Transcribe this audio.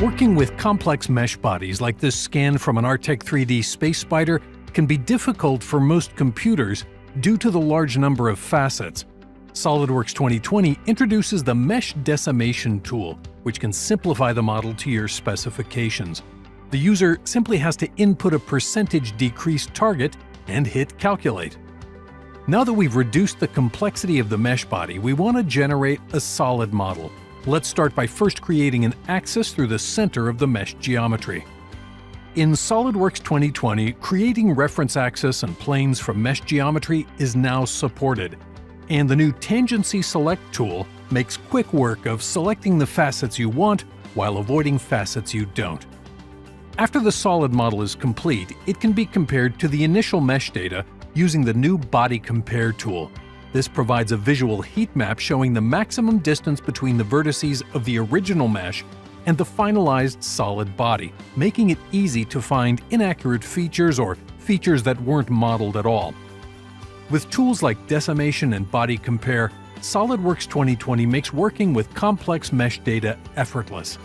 Working with complex mesh bodies like this scan from an Artec 3D Space Spider can be difficult for most computers due to the large number of facets. SOLIDWORKS 2020 introduces the Mesh Decimation tool, which can simplify the model to your specifications. The user simply has to input a percentage decreased target and hit Calculate. Now that we've reduced the complexity of the mesh body, we want to generate a solid model. Let's start by first creating an axis through the center of the mesh geometry. In SOLIDWORKS 2020, creating reference axis and planes from mesh geometry is now supported, and the new Tangency Select tool makes quick work of selecting the facets you want while avoiding facets you don't. After the solid model is complete, it can be compared to the initial mesh data using the new Body Compare tool. This provides a visual heat map showing the maximum distance between the vertices of the original mesh and the finalized solid body, making it easy to find inaccurate features or features that weren't modeled at all. With tools like Decimation and Body Compare, SOLIDWORKS 2020 makes working with complex mesh data effortless.